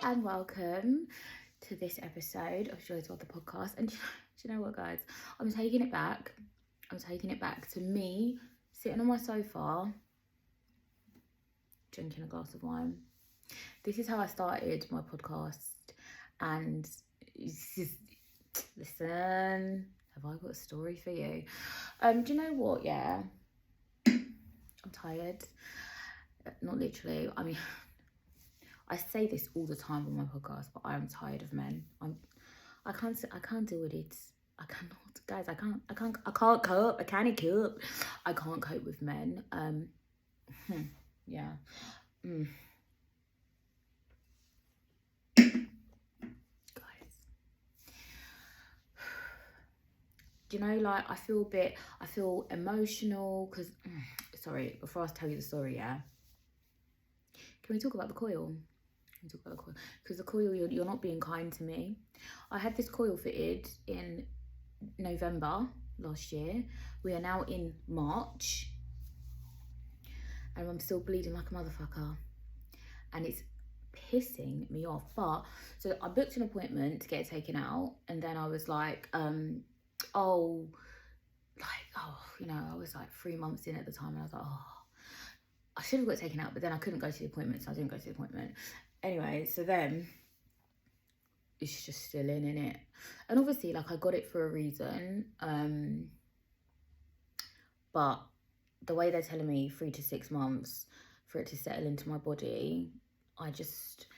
and welcome to this episode of Joy's World, the podcast. And do you know what, guys? I'm taking it back. To me sitting on my sofa, drinking a glass of wine. This is how I started my podcast. And listen, have I got a story for you? Do you know what? Yeah, I'm tired. Not literally. I mean, I say this all the time on my podcast, but I am tired of men. I can't deal with it. I cannot, guys. I can't cope. I can't cope with men. Yeah. Guys, do you know, like, I feel emotional because, sorry, before I tell you the story, yeah. Can we talk about the coil? Because the coil, you're not being kind to me. I had this coil fitted in November last year. We are now in March and I'm still bleeding like a motherfucker, and it's pissing me off. But so I booked an appointment to get it taken out, and then I was like, I was like 3 months in at the time, and I was like, I should have got it taken out, but then I couldn't go to the appointment, so I didn't go to the appointment. Anyway, so then it's just still in it. And obviously, like, I got it for a reason. But the way they're telling me 3 to 6 months for it to settle into my body, I just,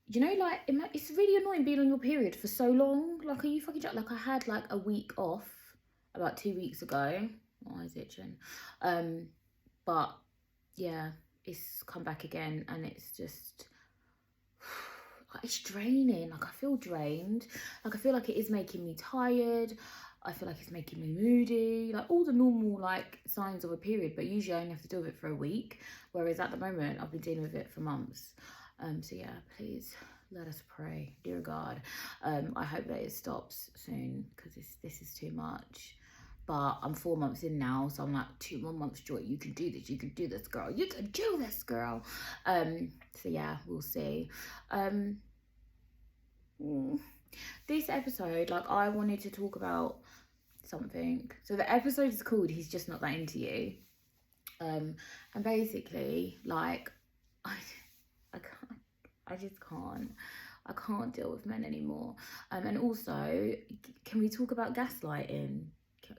like, it's really annoying being on your period for so long. Like, are you fucking joking? Like, I had like a week off about 2 weeks ago. My eyes itching. But yeah, it's come back again, and it's just, it's draining. Like, I feel drained. Like, I feel like it is making me tired. I feel like it's making me moody, like all the normal like signs of a period, but usually I only have to deal with it for a week, whereas at the moment I've been dealing with it for months. So yeah, please let us pray, dear God. I hope that it stops soon, because this is too much. But I'm 4 months in now, so I'm like, 2 more months, Joy. You can do this. You can do this, girl. You can do this, girl. So yeah, we'll see. This episode, like, I wanted to talk about something. So the episode is called "He's Just Not That Into You." And basically, like, I can't deal with men anymore. And also, can we talk about gaslighting?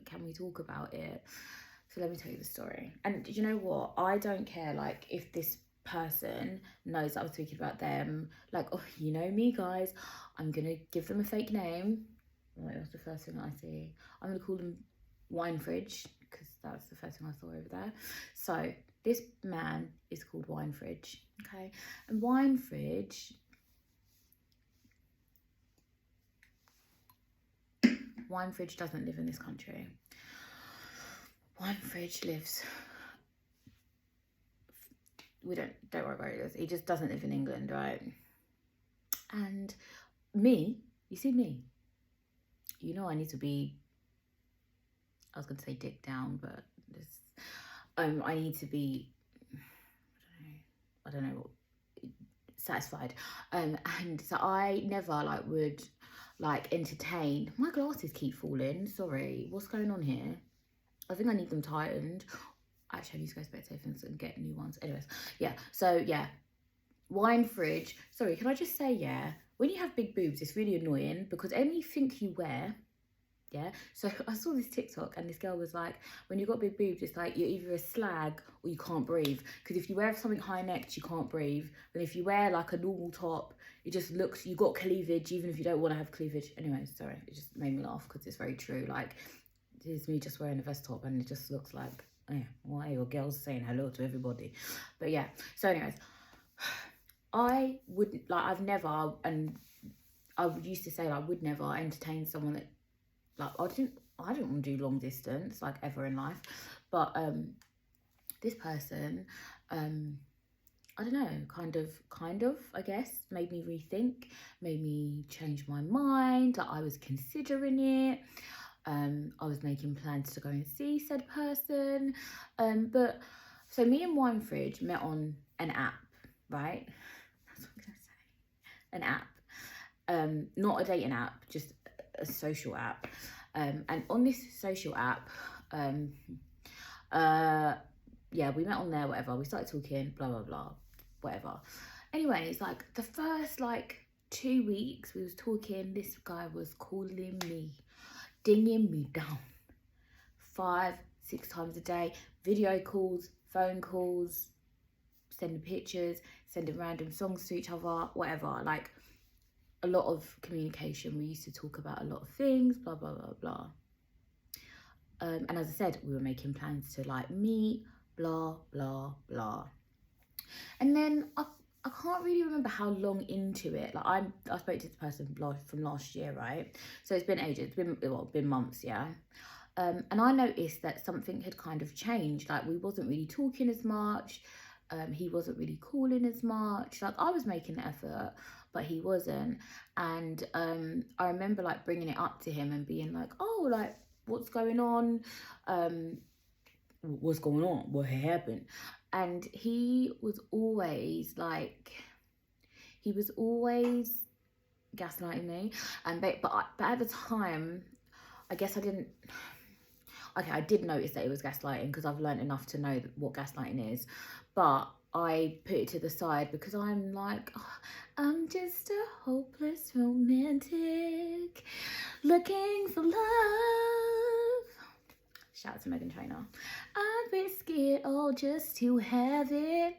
Can we talk about it? So let me tell you the story. And you know what? I don't care, like, if this person knows that I'm speaking about them. Like, oh, you know me, guys. I'm gonna give them a fake name. Like, that's the first thing I see. I'm gonna call them Wine Fridge, because that's the first thing I saw over there. So this man is called Wine Fridge, okay? And Wine Fridge doesn't live in this country. Wine Fridge lives, don't worry about it. He just doesn't live in England, right? And me, you see me, you know, I need to be, I was going to say dick down, but this, I need to be, I don't know, satisfied. And so I never like would like entertain. My glasses keep falling. Sorry, what's going on here? I think I need them tightened. Actually, I need to go to Specsavers and get new ones. Anyways, yeah. So yeah, Wine Fridge. Sorry, can I just say, yeah, when you have big boobs, it's really annoying because anything you wear, yeah. So I saw this TikTok and this girl was like, when you've got big boobs, it's like you're either a slag or you can't breathe. Because if you wear something high necked, you can't breathe. But if you wear like a normal top, it just looks, you got cleavage, even if you don't want to have cleavage. Anyway, sorry, it just made me laugh because it's very true. Like, it's me just wearing a vest top and it just looks like, why are your girls saying hello to everybody? But yeah, so anyways, I wouldn't, like, I've never, and I used to say, like, I would never entertain someone that, like, I didn't want to do long distance, like, ever in life. But this person, I don't know, kind of, I guess, made me rethink, made me change my mind, that I was considering it. I was making plans to go and see said person. But so me and Wine Fridge met on an app, right? That's what I'm gonna say. an app, not a dating app, just a social app. And on this social app, yeah, we met on there, whatever. We started talking, blah, blah, blah, whatever. Anyways, like the first like 2 weeks we was talking, this guy was calling me, dinging me down 5-6 times a day, video calls, phone calls, sending pictures, sending random songs to each other, whatever. Like a lot of communication. We used to talk about a lot of things, blah, blah, blah, blah. And as I said, we were making plans to like meet, blah, blah, blah. And then I can't really remember how long into it. Like I spoke to this person from last year, right? So it's been ages. It's been months, yeah. And I noticed that something had kind of changed. Like we wasn't really talking as much. He wasn't really calling as much. Like I was making the effort, but he wasn't. And I remember like bringing it up to him and being like, oh, like what's going on? What's going on? What happened? And he was always gaslighting me. And but at the time, I guess I didn't. Okay, I did notice that it was gaslighting because I've learned enough to know what gaslighting is, but I put it to the side because I'm like, oh, I'm just a hopeless romantic looking for love. Shout out to Megan Trainor. I'd risk it all just to have it.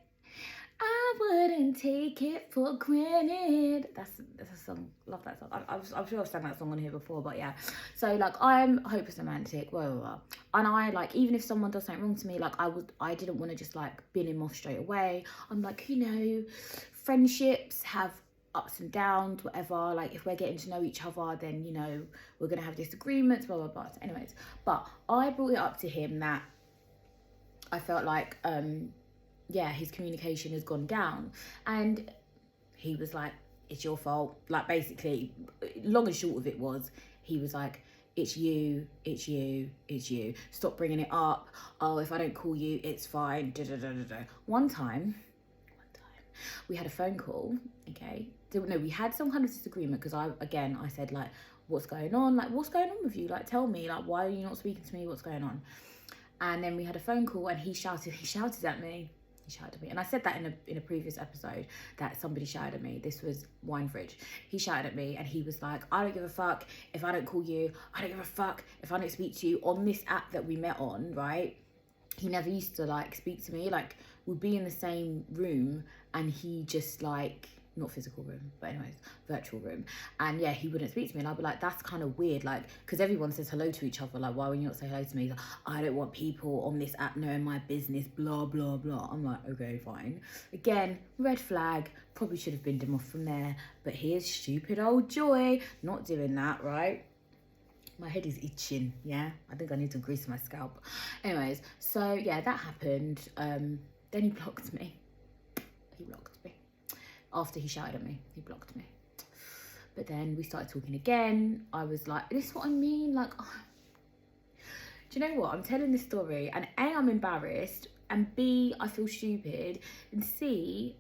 I wouldn't take it for granted. That's a song. Love that song. I'm sure I've sang that song on here before, but yeah. So like I'm hopeless romantic, blah, blah, blah. And I like, even if someone does something wrong to me, like I didn't want to just like bin him off straight away. I'm like, you know, friendships have ups and downs, whatever. Like if we're getting to know each other, then you know we're gonna have disagreements, blah, blah, blah. So anyways, but I brought it up to him that I felt like yeah, his communication has gone down. And he was like, it's your fault. Like basically, long and short of it was, he was like, it's you, it's you, it's you. Stop bringing it up. Oh, if I don't call you, it's fine. Da, da, da, da, da. One time, we had a phone call, okay? No, we had some kind of disagreement because I said like, what's going on? Like, what's going on with you? Like, tell me, like, why are you not speaking to me? What's going on? And then we had a phone call and he shouted at me. He shouted at me. And I said that in a previous episode that somebody shouted at me. This was Wine Fridge. He shouted at me and he was like, I don't give a fuck if I don't call you. I don't give a fuck if I don't speak to you on this app that we met on, right? He never used to like speak to me. Like we'd be in the same room and he just like, not physical room, but anyways, virtual room. And yeah, he wouldn't speak to me. And I'd be like, that's kind of weird. Like, because everyone says hello to each other. Like, why would you not say hello to me? Like, I don't want people on this app knowing my business, blah, blah, blah. I'm like, okay, fine. Again, red flag. Probably should have binned him off from there. But here's stupid old Joy not doing that, right? My head is itching, yeah? I think I need to grease my scalp. Anyways, so yeah, that happened. Then he blocked me. He blocked me. After he shouted at me, he blocked me. But then we started talking again. I was like, this is what I mean? Like, oh. Do you know what? I'm telling this story and A, I'm embarrassed, and B, I feel stupid, and C,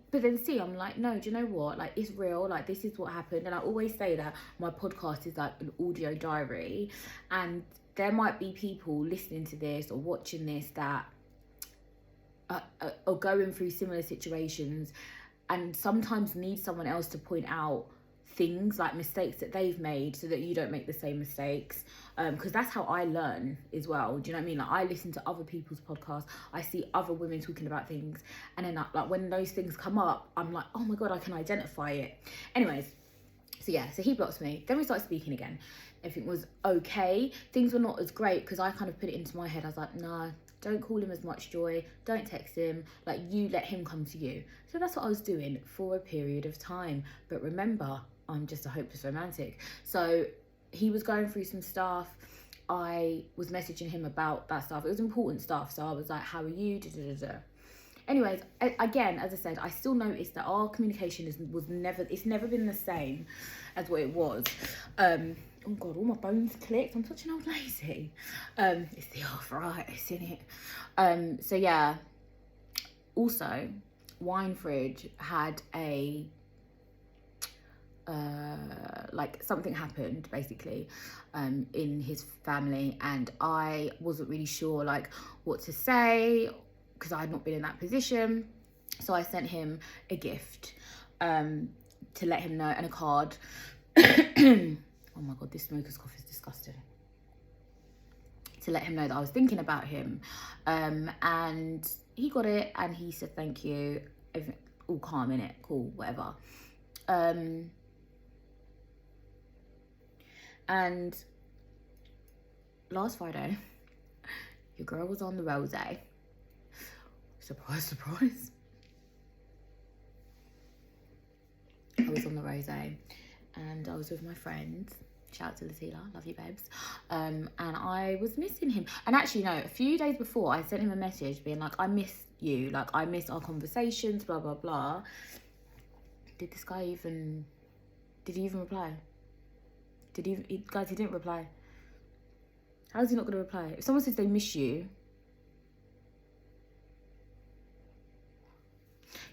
I'm like, no, do you know what? Like, it's real. Like, this is what happened. And I always say that my podcast is like an audio diary, and there might be people listening to this or watching this that are going through similar situations and sometimes need someone else to point out things like mistakes that they've made so that you don't make the same mistakes, because that's how I learn as well. Do you know what I mean? Like I listen to other people's podcasts, I see other women talking about things, and then like when those things come up, I'm like, oh my god, I can identify it. Anyways, so yeah, so he blocks me. Then we started speaking again. Everything was okay. Things were not as great because I kind of put it into my head. I was like, nah, don't call him as much, Joy. Don't text him. Like, you let him come to you. So that's what I was doing for a period of time. But remember, I'm just a hopeless romantic. So he was going through some stuff. I was messaging him about that stuff. It was important stuff. So I was like, how are you? Da, da, da, da. Anyways, again, as I said, I still noticed that our communication it's never been the same as what it was. Oh god, all my bones clicked. I'm such an old lady. It's the arthritis, isn't it? So yeah. Also, Wine Fridge had a like something happened basically in his family, and I wasn't really sure like what to say because I had not been in that position. So I sent him a gift to let him know, and a card. Oh my god, this smoker's cough is disgusting. To let him know that I was thinking about him, and he got it and he said thank you. Everything, all calm, in it, cool, whatever. And last Friday, your girl was on the rosé. Surprise, surprise. I was on the rosé and I was with my friends. Shout out to Latila, love you babes. And I was missing him. And actually, no, a few days before, I sent him a message being like, I miss you. Like, I miss our conversations, blah, blah, blah. Did this guy even... Did he even reply? Guys, he didn't reply. How is he not going to reply? If someone says they miss you...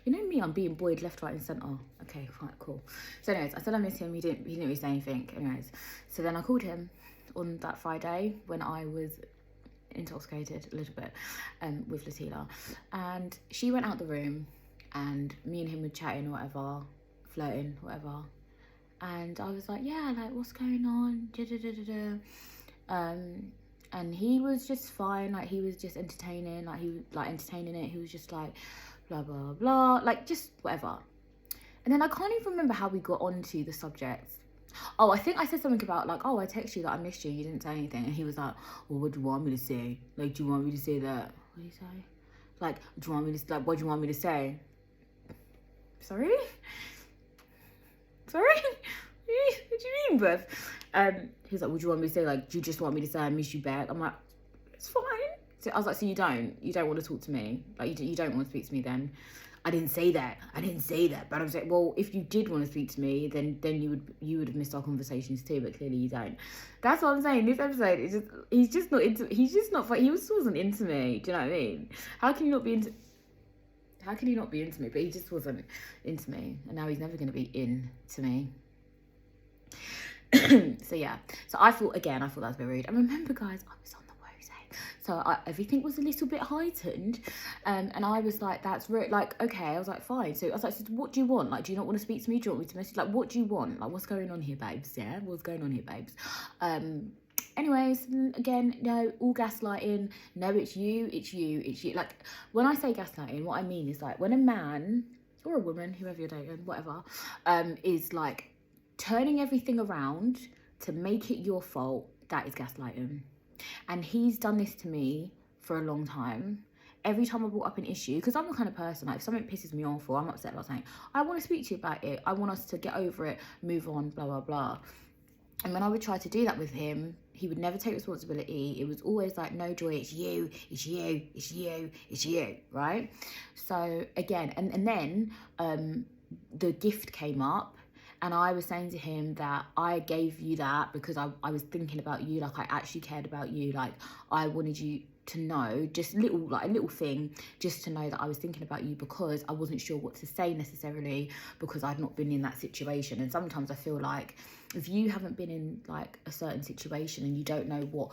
You know me, I'm being buoyed left, right and centre. Okay, right, cool. So anyways, I said I miss him. He didn't really say anything. Anyways, so then I called him on that Friday when I was intoxicated a little bit with Latila. And she went out the room and me and him were chatting or whatever, flirting, whatever. And I was like, yeah, like, what's going on? And he was just fine. Like, he was just entertaining. Like, he was like entertaining it. He was just like, blah, blah, blah. Like, just whatever. And then I can't even remember how we got onto the subject. Oh, I think I said something about, like, oh, I texted you that I missed you. You didn't say anything. And he was like, well, what do you want me to say? Like, do you want me to say that? What did he say? Like, do you want me to, like, what do you want me to say? Sorry? Sorry? What do you mean, bruv? He was like, would you want me to say, like, do you just want me to say I miss you back? I'm like, it's fine. So I was like, so you don't want to talk to me? Like, you don't want to speak to me then? I didn't say that. But I was like, well, if you did want to speak to me, then you would have missed our conversations too, but clearly you don't. That's what I'm saying. This episode is just, he's just not he just wasn't into me. Do you know what I mean? How can he not be into me? But he just wasn't into me. And now he's never going to be into me. So yeah. So I thought that was a bit rude. And remember, guys, I was on the rosé. So everything was a little bit heightened. And I was like, that's rude. Like, okay. I was like, fine. So I was like, so what do you want? Like, do you not want to speak to me? Do you want me to message? Like, what do you want? Like, what's going on here, babes? Yeah? What's going on here, babes? Anyways, again, no, all gaslighting. No, it's you. Like, when I say gaslighting, what I mean is, like, when a man or a woman, whoever you're dating, whatever, is like turning everything around to make it your fault, that is gaslighting. And he's done this to me for a long time. Every time I brought up an issue, because I'm the kind of person, like, if something pisses me off or I'm upset about something, I want to speak to you about it. I want us to get over it, move on, blah, blah, blah. And when I would try to do that with him, he would never take responsibility. It was always like, no, Joy, it's you, right? So again, and then the gift came up, and I was saying to him that I gave you that because I was thinking about you, like, I actually cared about you, like, I wanted you to know, just a little thing, just to know that I was thinking about you, because I wasn't sure what to say necessarily, because I'd not been in that situation. And sometimes I feel like if you haven't been in, like, a certain situation and you don't know what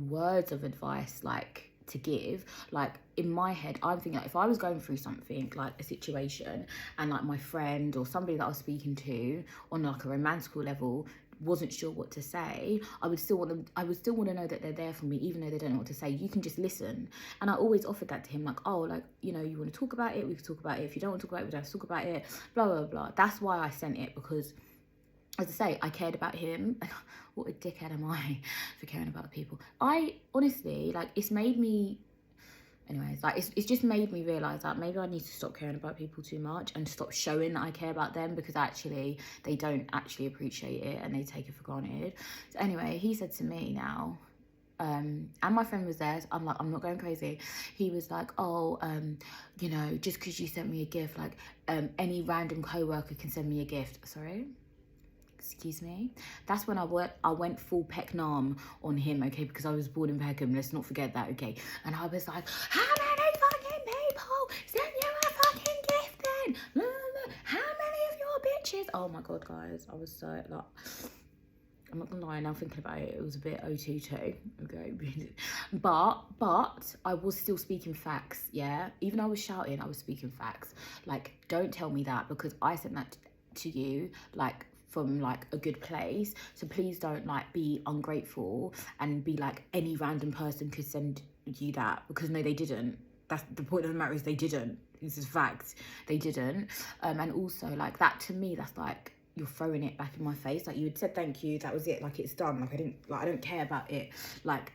words of advice, like, to give, like, in my head, I'm thinking, like, if I was going through something, like a situation, and, like, my friend or somebody that I was speaking to on, like, a romantical level wasn't sure what to say, I would still want to know that they're there for me, even though they don't know what to say. You can just listen. And I always offered that to him, like, oh, like, you know, you want to talk about it, we can talk about it. If you don't want to talk about it, we don't have to talk about it, blah, blah, blah. That's why I sent it, because, as I say, I cared about him. What a dickhead am I for caring about people? I honestly, like, it's made me, anyways, like, it's just made me realise that maybe I need to stop caring about people too much and stop showing that I care about them, because actually they don't actually appreciate it and they take it for granted. So anyway, he said to me now, and my friend was there, so I'm like, I'm not going crazy. He was like, oh, you know, just because you sent me a gift, like, any random co-worker can send me a gift. Sorry? Excuse me. That's when I went full Pecknam on him, okay, because I was born in Peckham, let's not forget that, okay. And I was like, how many fucking people sent you a fucking gift then? How many of your bitches? oh my God, guys, I was so, like, I'm not gonna lie, now thinking about it, it was a bit OTT, okay? but I was still speaking facts, yeah? Even though I was shouting, I was speaking facts. Like, don't tell me that, because I sent that to you, like, from, like, a good place. So please don't, like, be ungrateful and be like, any random person could send you that, because no, they didn't. That's the point of the matter, is they didn't. This is fact. They didn't. And also, like, that to me, that's like, you're throwing it back in my face. Like, you had said thank you, that was it, like, it's done. Like, I don't care about it, like,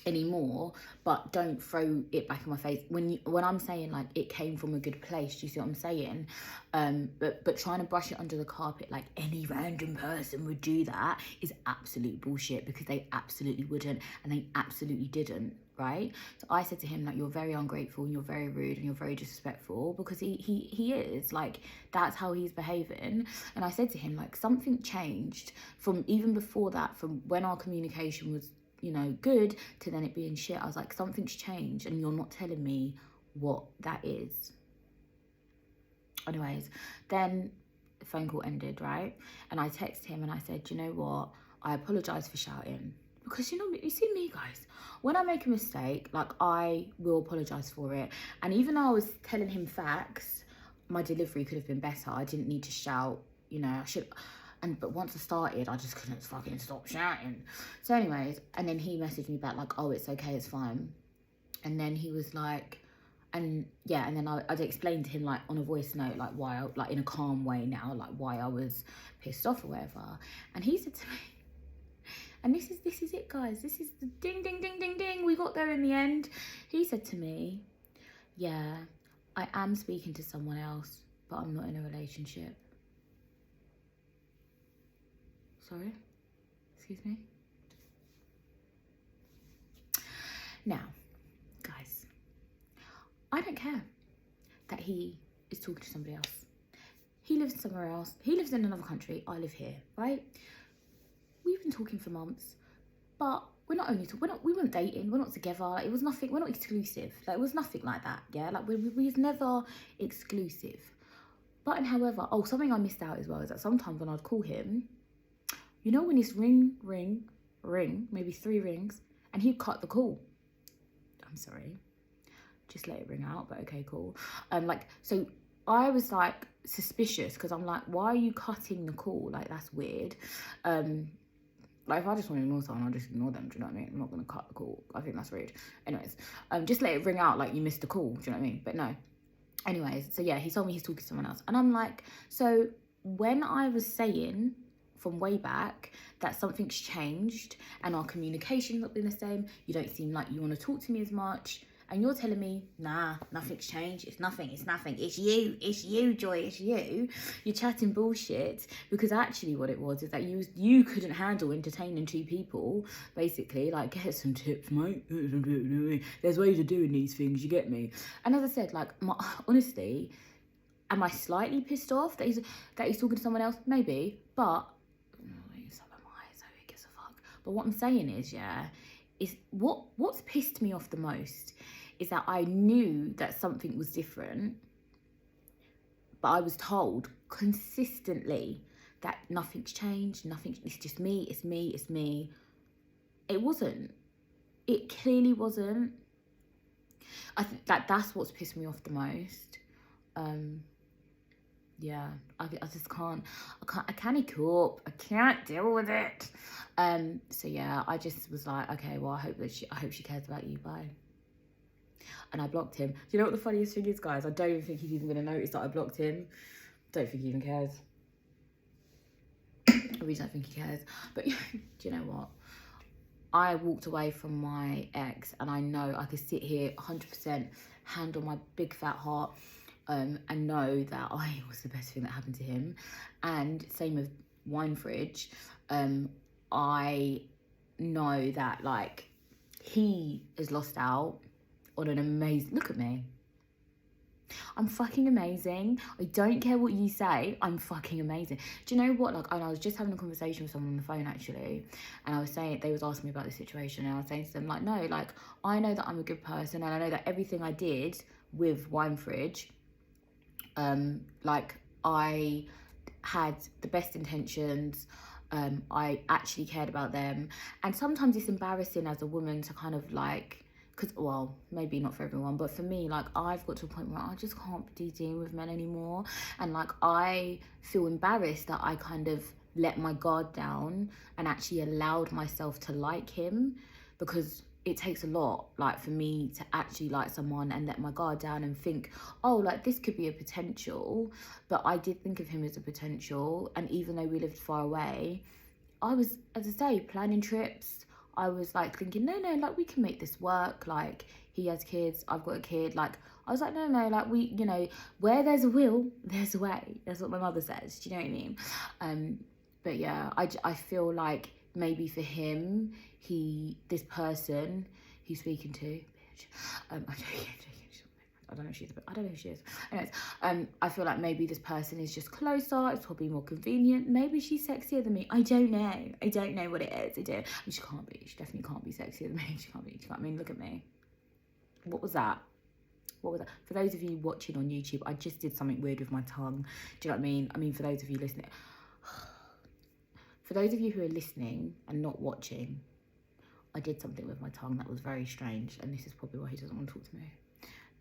anymore, but don't throw it back in my face when I'm saying, like, it came from a good place. Do you see what I'm saying? But trying to brush it under the carpet like any random person would do that is absolute bullshit, because they absolutely wouldn't, and they absolutely didn't, right? So I said to him, like, you're very ungrateful and you're very rude and you're very disrespectful, because he is, like, that's how he's behaving. And I said to him, like, something changed from even before that, from when our communication was, you know, good, to then it being shit. I was like, something's changed and you're not telling me what that is. Anyways, then the phone call ended, right? And I texted him and I said, you know what? I apologise for shouting. Because, you know, you see me, guys, when I make a mistake, like, I will apologise for it. And even though I was telling him facts, my delivery could have been better. I didn't need to shout, you know, I should... But once I started, I just couldn't fucking stop shouting. So anyways, and then he messaged me back like, oh, it's okay, it's fine. And then he was like, and yeah, and then I'd explained to him, like, on a voice note, like, why, like, in a calm way now, like, why I was pissed off or whatever. And he said to me, and this is it, guys, this is the ding, ding, ding, ding, ding, we got there in the end. He said to me, yeah, I am speaking to someone else, but I'm not in a relationship. Sorry? Excuse me? Now, guys, I don't care that he is talking to somebody else. He lives somewhere else. He lives in another country. I live here, right? We've been talking for months, but we're not only talking, we weren't dating, we're not together. Like, it was nothing, we're not exclusive. Like, it was nothing like that, yeah? Like, we was never exclusive. But, and however, oh, something I missed out as well is that sometimes when I'd call him, you know, when it's ring, ring, ring, maybe 3 rings, and he'd cut the call. I'm sorry. Just let it ring out, but okay, cool. Like, so I was, like, suspicious, because I'm like, why are you cutting the call? Like, that's weird. Like, if I just want to ignore someone, I'll just ignore them, do you know what I mean? I'm not going to cut the call. I think that's rude. Anyways, just let it ring out like you missed the call, do you know what I mean? But no. Anyways, so yeah, he told me he's talking to someone else. And I'm like, so when I was saying from way back that something's changed and our communication's not been the same, you don't seem like you want to talk to me as much, and you're telling me, nah, nothing's changed, it's nothing, it's you, Joy, it's you. You're chatting bullshit, because actually what it was is that you couldn't handle entertaining 2 people, basically, like, get some tips, mate, there's ways of doing these things, you get me? And as I said, like, honestly, am I slightly pissed off that he's talking to someone else? Maybe, but But what I'm saying is, yeah, is what's pissed me off the most is that I knew that something was different, but I was told consistently that nothing's changed, it's just me, it's me, it's me. It wasn't. It clearly wasn't. I think that's what's pissed me off the most. Yeah, I just can't cope. I can't deal with it. So yeah, I just was like, okay, well, I hope she cares about you. Bye. And I blocked him. Do you know what the funniest thing is, guys? I don't even think he's even gonna notice that I blocked him. Don't think he even cares. I really don't think he cares. But do you know what? I walked away from my ex, and I know I could sit here 100%, hand on my big fat heart, and know that I was the best thing that happened to him. And same with Wine Fridge. I know that, like, he has lost out on an amazing... Look at me. I'm fucking amazing. I don't care what you say. I'm fucking amazing. Do you know what? Like, and I was just having a conversation with someone on the phone, actually, and I was saying, they was asking me about the situation, and I was saying to them, like, no, like, I know that I'm a good person, and I know that everything I did with Wine Fridge, like, had the best intentions. I actually cared about them. And sometimes it's embarrassing as a woman to kind of like, because, well, maybe not for everyone, but for me, like, I've got to a point where I just can't be dealing with men anymore. And like, I feel embarrassed that I kind of let my guard down and actually allowed myself to like him, because it takes a lot, like, for me to actually like someone and let my guard down and think, oh, like, this could be a potential. But I did think of him as a potential, and even though we lived far away, I was, as I say, planning trips. I was like thinking, no, like, we can make this work. Like, he has kids, I've got a kid. Like, I was like, no, like, we, you know, where there's a will, there's a way. That's what my mother says. Do you know what I mean? But yeah, I feel like maybe for him, this person he's speaking to, bitch. I'm joking. I don't know who she is. Anyways, I feel like maybe this person is just closer. It's probably more convenient. Maybe she's sexier than me. I don't know what it is. I mean, she can't be. She definitely can't be sexier than me. She can't be. I mean, look at me. What was that? For those of you watching on YouTube, I just did something weird with my tongue. Do you know what I mean? I mean, for those of you listening, for those of you who are listening and not watching, I did something with my tongue that was very strange, and this is probably why he doesn't want to talk to me,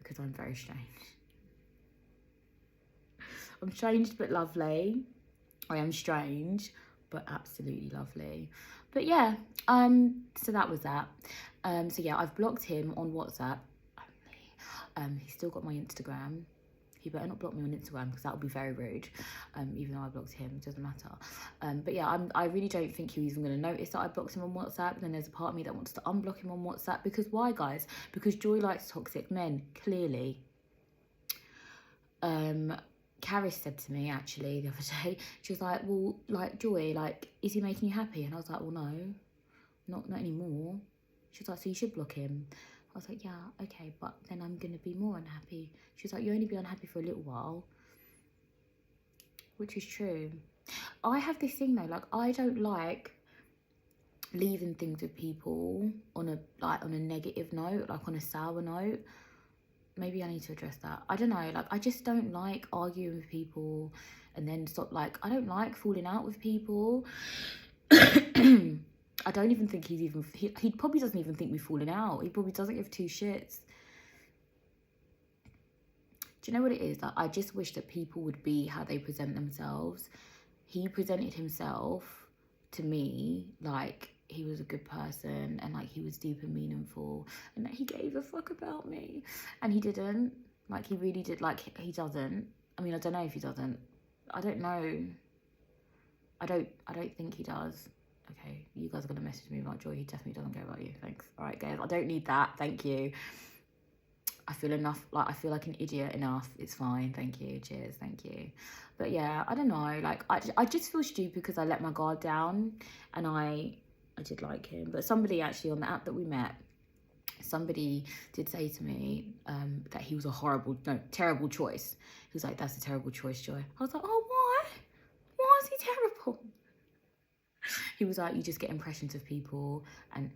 because I'm very strange. I'm strange but lovely. I am strange but absolutely lovely. But yeah, so that was that. So yeah, I've blocked him on WhatsApp only. He's still got my Instagram. He better not block me on Instagram, because that would be very rude. Even though I blocked him, it doesn't matter. But yeah, I really don't think he's even going to notice that I blocked him on WhatsApp. And then there's a part of me that wants to unblock him on WhatsApp. Because why, guys? Because Joy likes toxic men, clearly. Karis said to me, actually, the other day, she was like, well, like, Joy, like, is he making you happy? And I was like, well, no, not anymore. She was like, so you should block him. I was like, yeah, okay, but then I'm going to be more unhappy. She was like, you'll only be unhappy for a little while. Which is true. I have this thing, though, like, I don't like leaving things with people on a negative note, like on a sour note. Maybe I need to address that. I don't know, like, I just don't like arguing with people and then stop. Like, I don't like falling out with people. I don't even think he probably doesn't even think we've fallen out. He probably doesn't give two shits. Do you know what it is? Like, I just wish that people would be how they present themselves. He presented himself to me like he was a good person and like he was deep and meaningful and that he gave a fuck about me, and he didn't. Like, he really did. Like, he doesn't. I mean, I don't know if he doesn't. I don't know. I don't think he does. Okay, you guys are gonna message me about Joy. He definitely doesn't care about you. Thanks. All right, guys, I don't need that. Thank you. I feel enough. Like, I feel like an idiot enough. It's fine. Thank you. Cheers. Thank you. But yeah, I don't know. Like, I just feel stupid because I let my guard down, and I did like him. But somebody actually on the app that we met, somebody did say to me that he was terrible choice. He was like, that's a terrible choice, Joy. I was like, oh, why? Why is he terrible? He was like, you just get impressions of people, and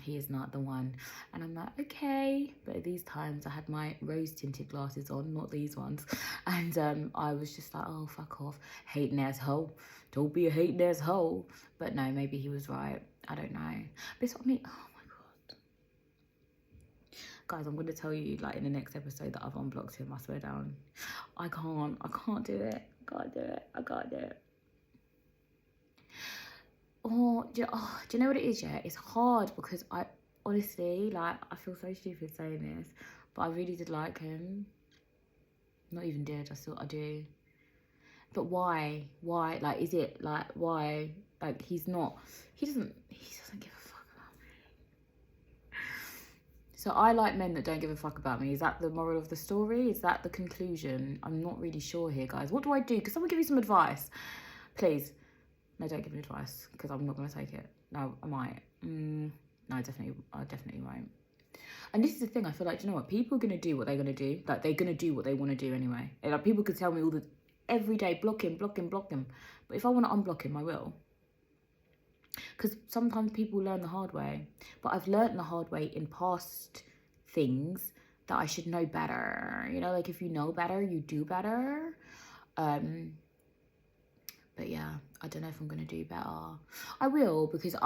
he is not the one. And I'm like, okay. But at these times I had my rose tinted glasses on, not these ones. And I was just like, oh, fuck off, hating ass hoe. Don't be a hating ass hoe. But no, maybe he was right. I don't know. But it's what I mean. Oh my God. Guys, I'm going to tell you, like, in the next episode that I've unblocked him. I swear down. I can't do it. I can't do it. Do you know what it is, yeah? It's hard because I honestly, like, I feel so stupid saying this, but I really did like him. Not even did, I do. But why? Like, is it, like, why? Like, he doesn't give a fuck about me. So I like men that don't give a fuck about me. Is that the moral of the story? Is that the conclusion? I'm not really sure here, guys. What do I do? Can someone give me some advice? Please. No, don't give me advice, because I'm not going to take it. No, I might. No, I definitely won't. And this is the thing, I feel like, you know what? People are going to do what they're going to do. Like, they're going to do what they want to do anyway. And, like, people could tell me every day, block him. But if I want to unblock him, I will. Because sometimes people learn the hard way. But I've learned the hard way in past things that I should know better. You know, like, if you know better, you do better. But yeah, I don't know if I'm going to do better. I will, because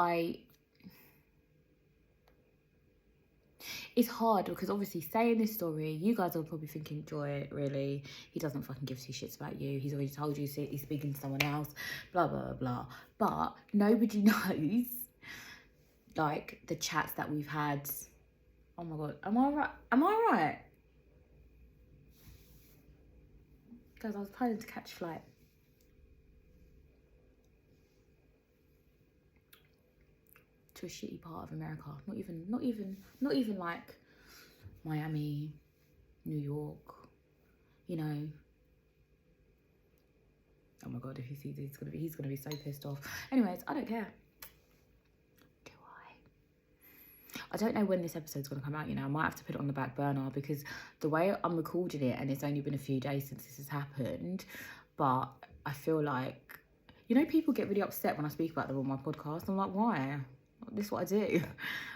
it's hard, because obviously saying this story, you guys are probably thinking, Joy, really? He doesn't fucking give two shits about you. He's already told you he's speaking to someone else, blah, blah, blah. But nobody knows, like, the chats that we've had. Oh my God, am I right? Am I right? Guys, I was planning to catch flight. To a shitty part of America. Not even like Miami, New York, you know. Oh my God, if he sees it, he's gonna be so pissed off. Anyways, I don't care. Do I don't know when this episode's gonna come out, you know. I might have to put it on the back burner, because the way I'm recording it, and it's only been a few days since this has happened, but I feel like, you know, people get really upset when I speak about them on my podcast. I'm like, why? This is what I do.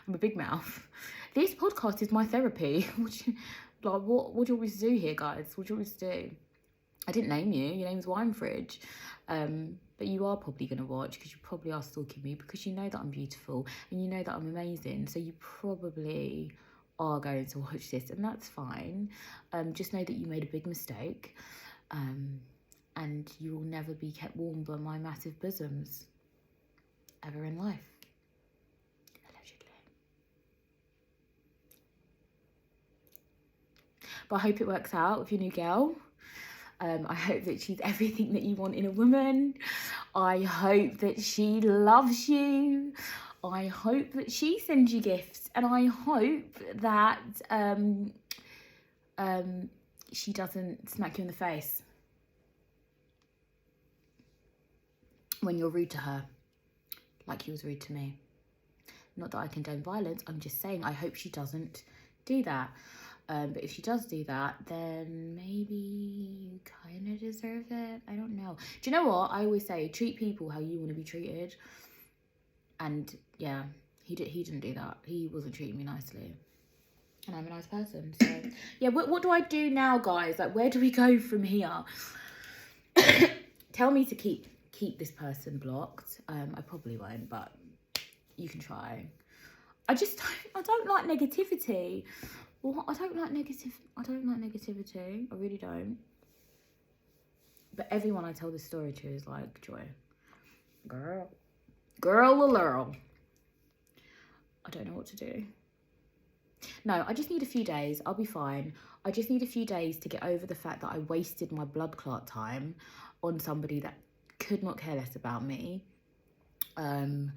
I'm a big mouth. This podcast is my therapy. What do you want me to do here, guys? What do you want me to do? I didn't name you. Your name's Wine Fridge. But you are probably going to watch, because you probably are stalking me, because you know that I'm beautiful and you know that I'm amazing. So you probably are going to watch this, and that's fine. Just know that you made a big mistake, and you will never be kept warm by my massive bosoms ever in life. But I hope it works out with your new girl. I hope that she's everything that you want in a woman. I hope that she loves you. I hope that she sends you gifts. And I hope that she doesn't smack you in the face when you're rude to her, like he was rude to me. Not that I condone violence. I'm just saying I hope she doesn't do that. But if she does do that, then maybe you kind of deserve it. I don't know. Do you know what? I always say, treat people how you want to be treated. And yeah, he didn't do that. He wasn't treating me nicely. And I'm a nice person. So yeah, what do I do now, guys? Like, where do we go from here? Tell me to keep this person blocked. I probably won't, but you can try. I don't like negativity. Well, I don't like negativity. I really don't. But everyone I tell this story to is like, Joy, girl. I don't know what to do. No, I just need a few days. I'll be fine. I just need a few days to get over the fact that I wasted my blood clot time on somebody that could not care less about me. I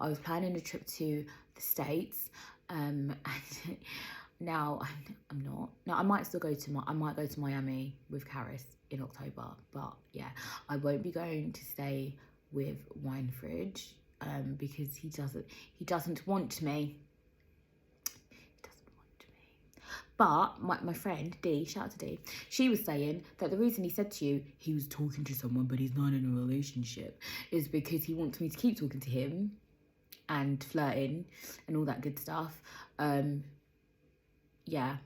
was planning a trip to the States, and now I'm not. Now I might still go to Miami with Karis in October, but yeah, I won't be going to stay with Wine Fridge because he doesn't want me. But my friend D, shout out to D, she was saying that the reason he said to you he was talking to someone but he's not in a relationship is because he wants me to keep talking to him and flirting and all that good stuff. Yeah,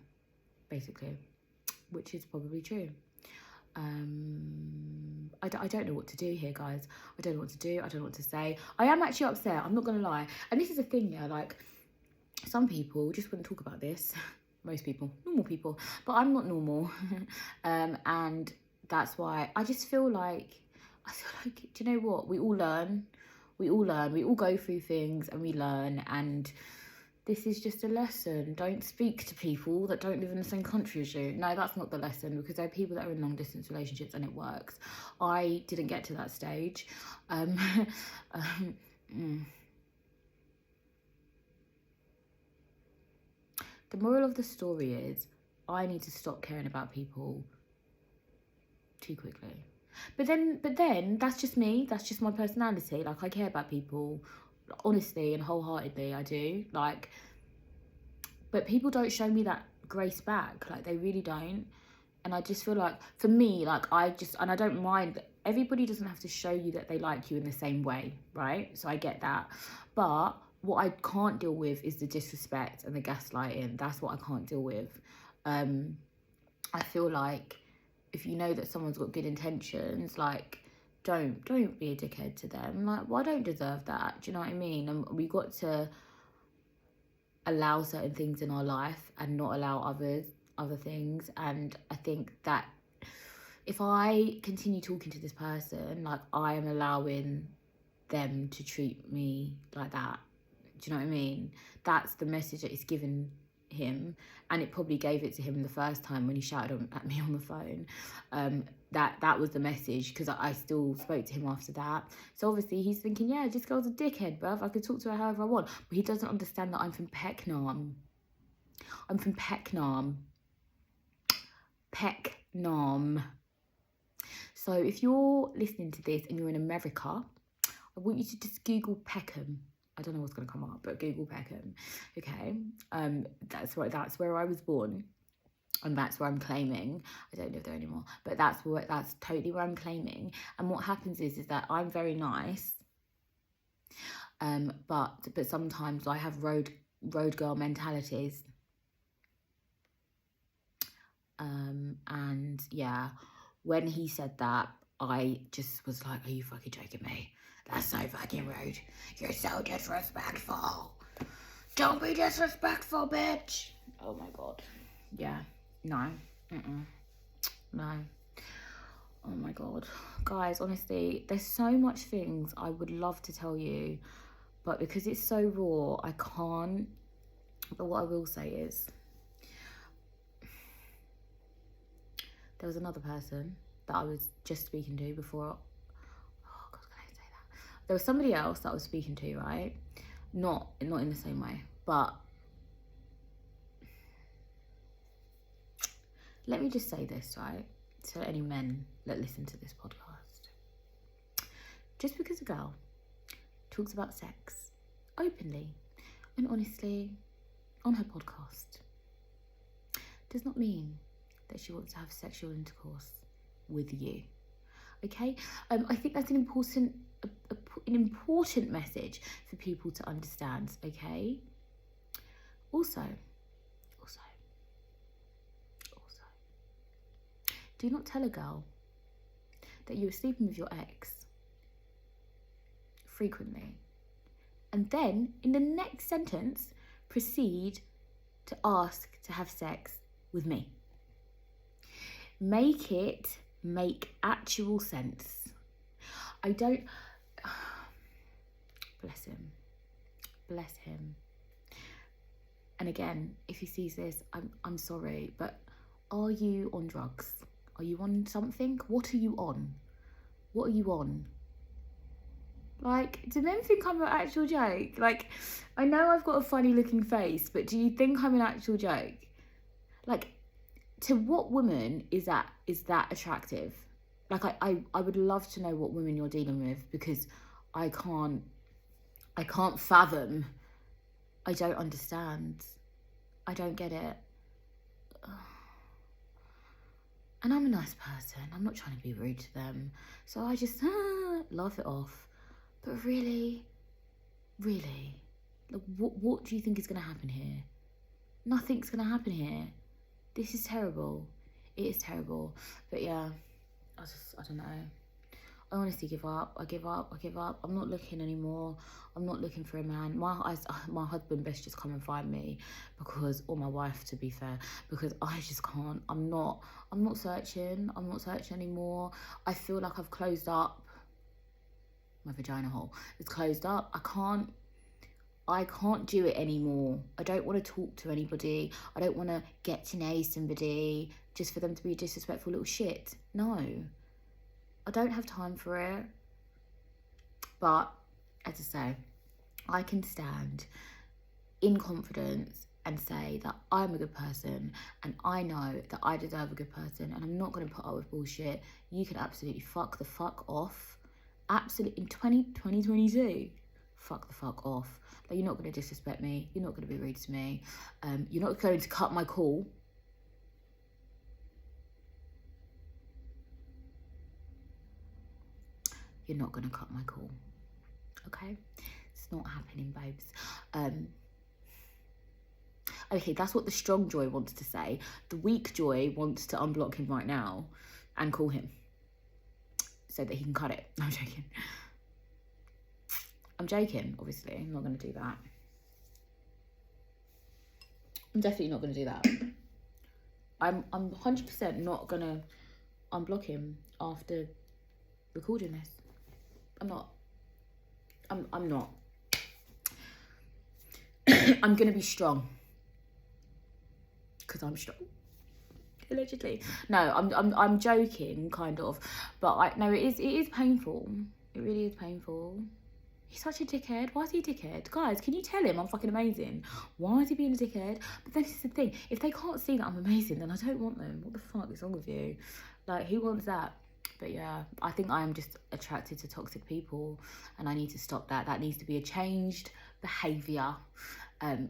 basically, which is probably true. I don't know what to do here, guys. I don't know what to do. I don't know what to say. I am actually upset. I'm not going to lie. And this is the thing, yeah, like, some people just wouldn't talk about this. Most people, normal people, but I'm not normal. And that's why I feel like, do you know what? We all learn. We all go through things and we learn. And this is just a lesson. Don't speak to people that don't live in the same country as you. No, that's not the lesson, because there are people that are in long distance relationships and it works. I didn't get to that stage. The moral of the story is I need to stop caring about people too quickly. But then that's just me. That's just my personality. Like, I care about people honestly and wholeheartedly. I do. Like, but people don't show me that grace back. Like, they really don't. And I just feel like, for me, like, and I don't mind that everybody doesn't have to show you that they like you in the same way, right? So I get that. But what I can't deal with is the disrespect and the gaslighting. That's what I can't deal with. I feel like if you know that someone's got good intentions, like, don't be a dickhead to them. Like, well, I don't deserve that. Do you know what I mean? And we got to allow certain things in our life and not allow other things. And I think that if I continue talking to this person, like, I am allowing them to treat me like that. Do you know what I mean? That's the message that it's given him, and it probably gave it to him the first time when he shouted at me on the phone. That was the message, because I still spoke to him after that. So obviously he's thinking, yeah, this girl's a dickhead, bruv. I could talk to her however I want. But he doesn't understand that I'm from Pecknam. I'm from Pecknam. Pecknam. So if you're listening to this and you're in America, I want you to just Google Peckham. I don't know what's going to come up, but Google Peckham. Okay. That's where I was born. And that's where I'm claiming. I don't live there anymore, but that's totally where I'm claiming. And what happens is that I'm very nice. But sometimes I have road girl mentalities. And yeah, when he said that, I just was like, are you fucking joking me? That's so fucking rude. You're so disrespectful. Don't be disrespectful, bitch. Oh my God. Yeah. No. No. Oh my God. Guys, honestly, there's so much things I would love to tell you, but because it's so raw, I can't. But what I will say is, there was another person that I was just speaking to before. Oh God, can I say that? There was somebody else that I was speaking to, right? Not in the same way, but let me just say this, right? To any men that listen to this podcast. Just because a girl talks about sex openly and honestly on her podcast does not mean that she wants to have sexual intercourse with you. Okay? I think that's an important message for people to understand, okay? Also, do not tell a girl that you were sleeping with your ex frequently, and then in the next sentence proceed to ask to have sex with me. Make it make actual sense. I don't... Bless him. And again, if he sees this, I'm sorry, but are you on drugs? Are you on something? What are you on? What are you on? Like, do men think I'm an actual joke? Like, I know I've got a funny looking face, but do you think I'm an actual joke? Like, to what woman is that attractive? Like, I would love to know what women you're dealing with, because I can't fathom. I don't understand. I don't get it. And I'm a nice person. I'm not trying to be rude to them. So I just laugh it off. But really, like, what do you think is going to happen here? Nothing's going to happen here. This is terrible. It is terrible. But yeah, I don't know. I honestly give up. I give up. I'm not looking anymore. I'm not looking for a man. My husband best just come and find me, because, or my wife, to be fair, because I just can't. I'm not searching. I'm not searching anymore. I feel like I've closed up. My vagina hole is closed up. I can't do it anymore. I don't want to talk to anybody. I don't want to get to know somebody just for them to be a disrespectful little shit. No. I don't have time for it. But, as I say, I can stand in confidence and say that I'm a good person, and I know that I deserve a good person, and I'm not going to put up with bullshit. You can absolutely fuck the fuck off. Absolutely, in 2022, fuck the fuck off. Like, you're not going to disrespect me. You're not going to be rude to me. You're not going to cut my call. You're not going to cut my call. Okay? It's not happening, babes. Okay, that's what the strong Joy wants to say. The weak Joy wants to unblock him right now and call him. so that he can cut it. No, I'm joking. I'm joking, obviously. I'm not going to do that. I'm definitely not going to do that. I'm 100% not going to unblock him after recording this. I'm not. I'm not. I'm going to be strong. Because I'm strong. Allegedly. No, I'm joking, kind of. But no, it is painful. It really is painful. He's such a dickhead. Why is he a dickhead? Guys, can you tell him I'm fucking amazing? Why is he being a dickhead? But then this is the thing. If they can't see that I'm amazing, then I don't want them. What the fuck is wrong with you? Like, who wants that? But yeah, I think I am just attracted to toxic people, and I need to stop that. That needs to be a changed behaviour.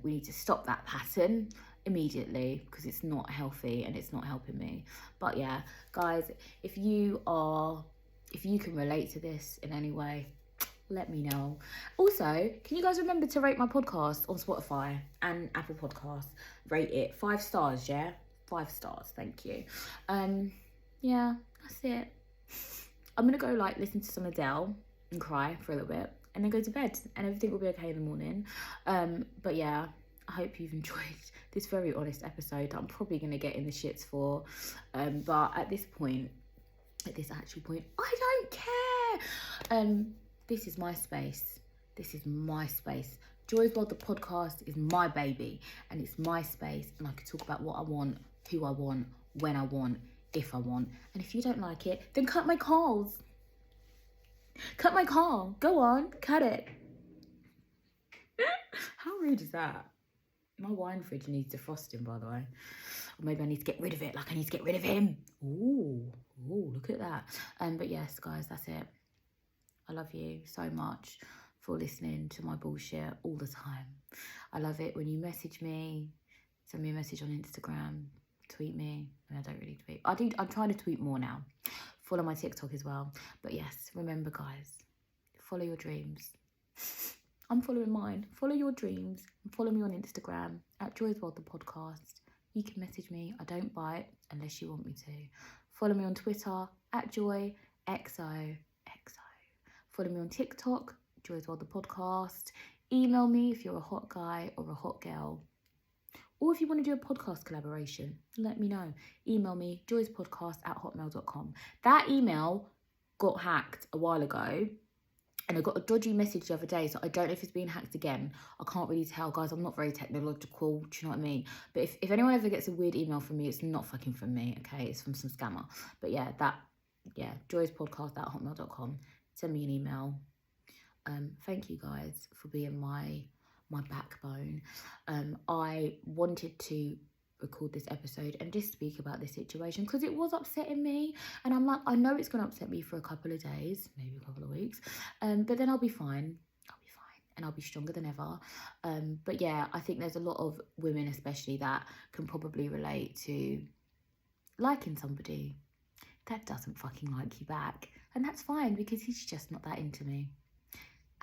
We need to stop that pattern immediately, because it's not healthy and it's not helping me. But yeah, guys, if you can relate to this in any way, let me know. Also, can you guys remember to rate my podcast on Spotify and Apple Podcasts? Rate it 5 stars, yeah? 5 stars, thank you. Yeah, that's it. I'm gonna go like listen to some Adele and cry for a little bit, and then go to bed, and everything will be okay in the morning. But yeah, I hope you've enjoyed this very honest episode that I'm probably gonna get in the shits for. But at this actual point, I don't care. This is my space. This is my space. Joy's World, the podcast, is my baby, and it's my space, and I can talk about what I want, who I want, when I want, if I want. And if you don't like it, then cut my calls. Cut my call. Go on, cut it. How rude is that? My wine fridge needs defrosting, by the way. Or maybe I need to get rid of it, like I need to get rid of him. Ooh, look at that. But yes, guys, that's it. I love you so much for listening to my bullshit all the time. I love it when you message me, send me a message on Instagram, tweet me. I mean, I don't really tweet. I'm trying to tweet more now. Follow my TikTok as well. But yes, remember, guys, follow your dreams. I'm following mine. Follow your dreams. And follow me on Instagram at Joy's World, the podcast. You can message me. I don't bite unless you want me to. Follow me on Twitter at JoyXOXO. Follow me on TikTok, Joy's World, the podcast. Email me if you're a hot guy or a hot girl. Or if you want to do a podcast collaboration, let me know. Email me, joyspodcast@hotmail.com. That email got hacked a while ago, and I got a dodgy message the other day, so I don't know if it's being hacked again. I can't really tell, guys. I'm not very technological, do you know what I mean? But if anyone ever gets a weird email from me, it's not fucking from me, okay? It's from some scammer. But yeah, joyspodcast@hotmail.com. Send me an email. Thank you guys for being my backbone. I wanted to record this episode and just speak about this situation because it was upsetting me, and I'm like, I know it's going to upset me for a couple of days, maybe a couple of weeks, but then I'll be fine, and I'll be stronger than ever. But yeah, I think there's a lot of women especially that can probably relate to liking somebody that doesn't fucking like you back, and that's fine because he's just not that into me.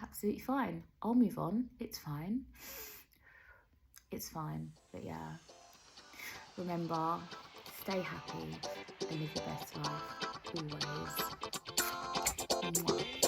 Absolutely fine. I'll move on. It's fine. It's fine. But yeah, remember, stay happy and live your best life always. Mwah.